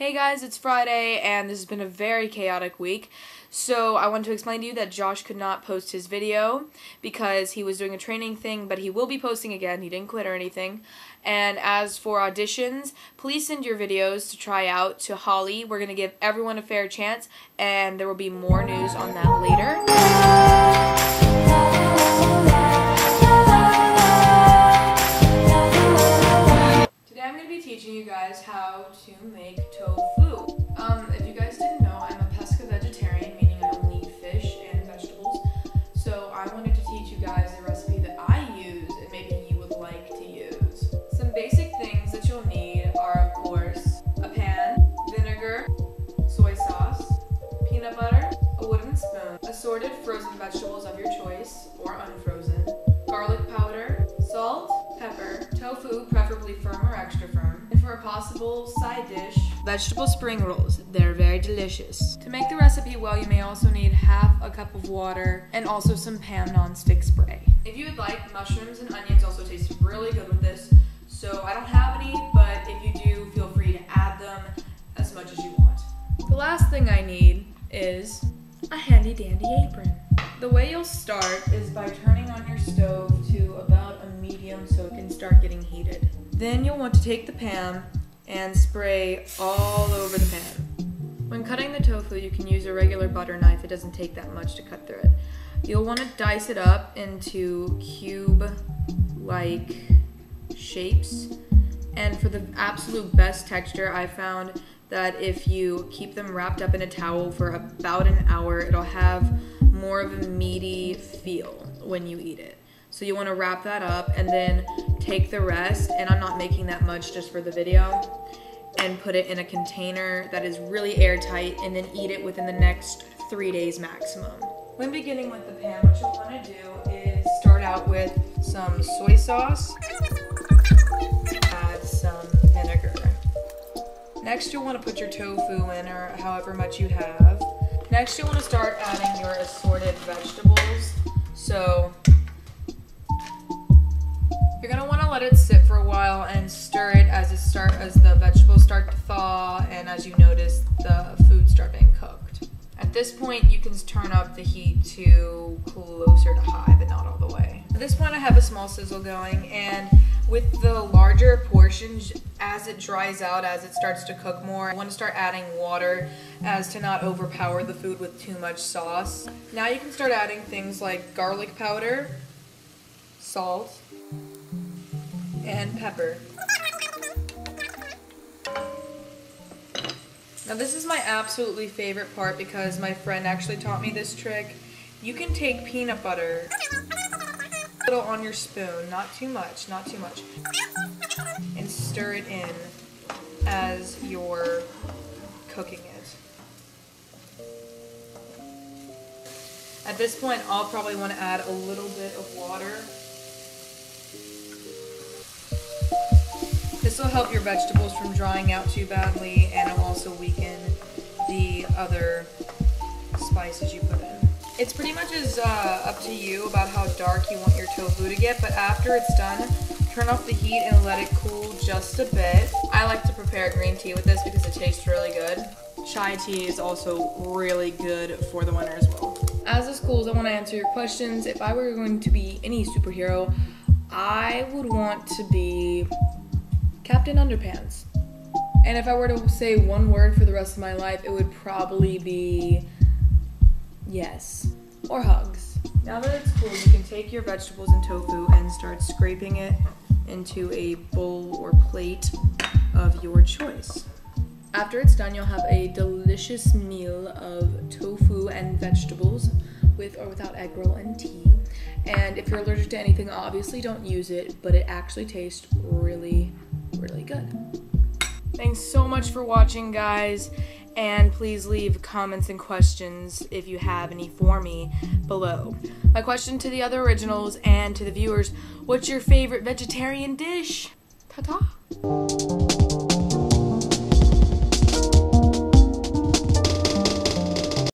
Hey guys, it's Friday and this has been a very chaotic week. So I want to explain to you that Josh could not post his video because he was doing a training thing, but he will be posting again. He didn't quit or anything. And as for auditions, please send your videos to try out to Holly. We're going to give everyone a fair chance and there will be more news on that later. Teaching you guys how to make tofu. If you guys didn't know, I'm a pesca vegetarian, meaning I only eat fish and vegetables. So I wanted to teach you guys the recipe that I use and maybe you would like to use. Some basic things that you'll need are, of course, a pan, vinegar, soy sauce, peanut butter, a wooden spoon, assorted frozen vegetables of your choice or unfrozen, garlic powder, salt, pepper, tofu, preferably firm or extra firm, and for a possible side dish, vegetable spring rolls. They're very delicious. To make the recipe well, you may also need half a cup of water and also some Pam non-stick spray. If you would like, mushrooms and onions also taste really good with this, so I don't have any, but if you do, feel free to add them as much as you want. The last thing I need is a handy dandy apron. The way you'll start is by turning on your stove to about a medium so it can start getting heated. Then you'll want to take the pan and spray all over the pan. When cutting the tofu, you can use a regular butter knife. It doesn't take that much to cut through it. You'll want to dice it up into cube-like shapes. And for the absolute best texture, I found that if you keep them wrapped up in a towel for about an hour, it'll have more of a meaty feel when you eat it. So you want to wrap that up and then take the rest, and I'm not making that much just for the video, and put it in a container that is really airtight and then eat it within the next 3 days maximum. When beginning with the pan, what you'll want to do is start out with some soy sauce, add some vinegar. Next you'll want to put your tofu in, or however much you have. Next you'll want to start adding your assorted vegetables. So you're going to want to let it sit for a while and stir it as the vegetables start to thaw and as you notice the food start being cooked. At this point you can turn up the heat to closer to high, but not all the way. At this point I have a small sizzle going, and with the larger portions, as it dries out, as it starts to cook more, I want to start adding water as to not overpower the food with too much sauce. Now you can start adding things like garlic powder, salt, and pepper. Now this is my absolutely favorite part because my friend actually taught me this trick. You can take peanut butter, a little on your spoon, not too much, and stir it in as you're cooking it. At this point, I'll probably want to add a little bit of water. This will help your vegetables from drying out too badly, and it'll also weaken the other spices you put in. It's pretty much up to you about how dark you want your tofu to get, but after it's done, turn off the heat and let it cool just a bit. I like to prepare green tea with this because it tastes really good. Chai tea is also really good for the winter as well. As this cools, I want to answer your questions. If I were going to be any superhero, I would want to be Captain Underpants. And if I were to say one word for the rest of my life, it would probably be yes, or hugs. Now that it's cool, you can take your vegetables and tofu and start scraping it into a bowl or plate of your choice. After it's done, you'll have a delicious meal of tofu and vegetables with or without egg roll and tea. And if you're allergic to anything, obviously don't use it, but it actually tastes really, really good. Thanks so much for watching, guys, and please leave comments and questions if you have any for me below. My question to the other originals and to the viewers, what's your favorite vegetarian dish? Ta-ta!